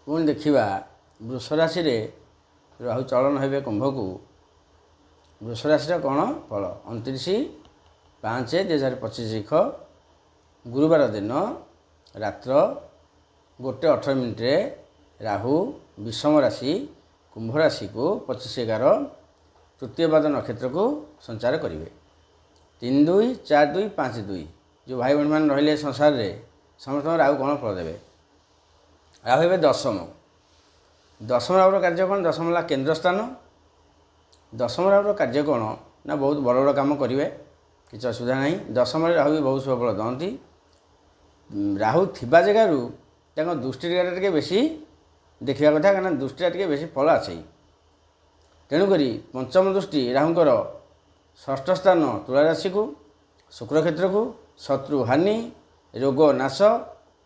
ପୁଣି ଦେଖିବା ବୃଷ ରାଶିରେ ରାହୁ ଚଳନ ହେବେ କୁମ୍ଭକୁ। ବୃଷ ରାଶିର କ'ଣ ଫଳ? 29/5/2025 ଗୁରୁବାର ଦିନ ରାତ୍ର 1:18 ରାହୁ ବିଷମ ରାଶି କୁମ୍ଭ ରାଶିକୁ 25/11 ତୃତୀୟ ପାଦ ନକ୍ଷତ୍ରକୁ ସଞ୍ଚାର କରିବେ। 3-2-4-2-5-2 ଯେଉଁ ଭାଇ ଭଉଣୀମାନେ ରହିଲେ ସଂସାରରେ ସମସ୍ତଙ୍କ ରାହୁ କ'ଣ ଫଳ ଦେବେ? ରାହୁ ହେବେ ଦଶମ। ଦଶମ ରାହୁର କାର୍ଯ୍ୟ କ'ଣ? ଦଶମ ହେଲା କେନ୍ଦ୍ରସ୍ଥାନ। ଦଶମ ରାହୁର କାର୍ଯ୍ୟ କ'ଣ ନା ବହୁତ ବଡ଼ ବଡ଼ କାମ କରିବେ, କିଛି ଅସୁବିଧା ନାହିଁ। ଦଶମରେ ରାହୁ ବି ବହୁତ ସୁଫଳ ଦିଅନ୍ତି। ରାହୁ ଥିବା ଜାଗାରୁ ତାଙ୍କ ଦୃଷ୍ଟିଟା ଟିକେ ବେଶୀ ଦେଖିବା କଥା, କାରଣ ଦୃଷ୍ଟିଟା ଟିକେ ବେଶୀ ଫଳ ଆସେ। ତେଣୁକରି ପଞ୍ଚମ ଦୃଷ୍ଟି ରାହୁଙ୍କର ଷଷ୍ଠ ସ୍ଥାନ ତୁଳା ରାଶିକୁ, ଶୁକ୍ର କ୍ଷେତ୍ରକୁ, ଶତ୍ରୁ ହାନି, ରୋଗ ନାଶ,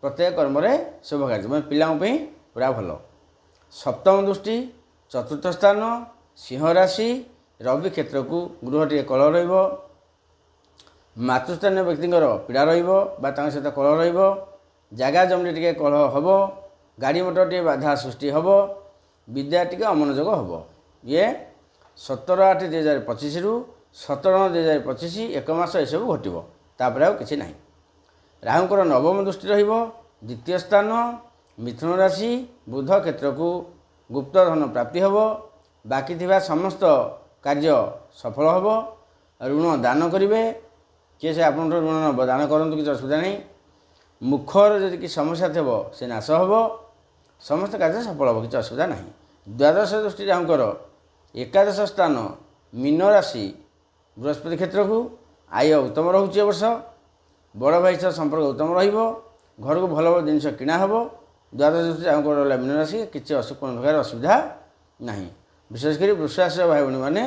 ପ୍ରତ୍ୟେକ କର୍ମରେ ଶୁଭ କାର୍ଯ୍ୟ, ମାନେ ପିଲାଙ୍କ ପାଇଁ ପୁରା ଭଲ। ସପ୍ତମ ଦୃଷ୍ଟି ଚତୁର୍ଥ ସ୍ଥାନ ସିଂହ ରାଶି, ରବି କ୍ଷେତ୍ରକୁ, ଗୃହ ଟିକେ କଳହ ରହିବ, ମାତୃସ୍ଥାନୀୟ ବ୍ୟକ୍ତିଙ୍କର ପୀଡ଼ା ରହିବ ବା ତାଙ୍କ ସହିତ କଳହ ରହିବ, ଜାଗା ଜମିରେ ଟିକେ କଳହ ହେବ, ଗାଡ଼ି ମଟର ଟିକେ ବାଧା ସୃଷ୍ଟି ହେବ, ବିଦ୍ୟା ଟିକେ ଅମନୋଯୋଗ ହେବ। ଇଏ 17/8/2025ରୁ 17/9/2025 ଏକ ମାସ ଏସବୁ ଘଟିବ, ତାପରେ ଆଉ କିଛି ନାହିଁ। ରାହୁଙ୍କର ନବମ ଦୃଷ୍ଟି ରହିବ ଦ୍ୱିତୀୟ ସ୍ଥାନ ମିଥୁନ ରାଶି, ବୁଧ କ୍ଷେତ୍ରକୁ, ଗୁପ୍ତ ଧନ ପ୍ରାପ୍ତି ହେବ, ବାକି ଥିବା ସମସ୍ତ କାର୍ଯ୍ୟ ସଫଳ ହେବ। ଋଣ ଦାନ କରିବେ, କିଏ ସେ ଆପଣଙ୍କଠୁ ଋଣ ନେବ, ଦାନ କରନ୍ତୁ, କିଛି ଅସୁବିଧା ନାହିଁ। ମୁଖର ଯଦି କିଛି ସମସ୍ୟା ଥିବ ସେ ନାଶ ହେବ, ସମସ୍ତ କାର୍ଯ୍ୟ ସଫଳ ହେବ, କିଛି ଅସୁବିଧା ନାହିଁ। ଦ୍ୱାଦଶ ଦୃଷ୍ଟି ରାହୁଙ୍କର ଏକାଦଶ ସ୍ଥାନ ମୀନ ରାଶି, ବୃହସ୍ପତି କ୍ଷେତ୍ରକୁ, ଆୟ ଉତ୍ତମ ରହୁଛି ଏ ବର୍ଷ, ବଡ଼ ଭାଇ ସହ ସମ୍ପର୍କ ଉତ୍ତମ ରହିବ, ଘରକୁ ଭଲ ଭଲ ଜିନିଷ କିଣା ହେବ। ଦ୍ୱାଦଶ ଦୃଷ୍ଟି ରାହୁଙ୍କର ରହିଲା ମୀନ ରାଶି, କିଛି କୌଣସି ପ୍ରକାର ଅସୁବିଧା ନାହିଁ। ବିଶେଷ କରି ବୃଷ ରାଶିର ଭାଇ ଭଉଣୀମାନେ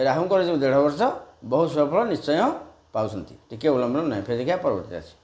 ରାହୁଙ୍କର ଯେଉଁ 1.5 ବର୍ଷ ବହୁତ ସଫଳ ନିଶ୍ଚୟ ପାଉଛନ୍ତି, ଟିକିଏ ଅବଲମ୍ବନ ନାହିଁ। ଫେର ଦେଖିବା ପରବର୍ତ୍ତୀ ରାଶି।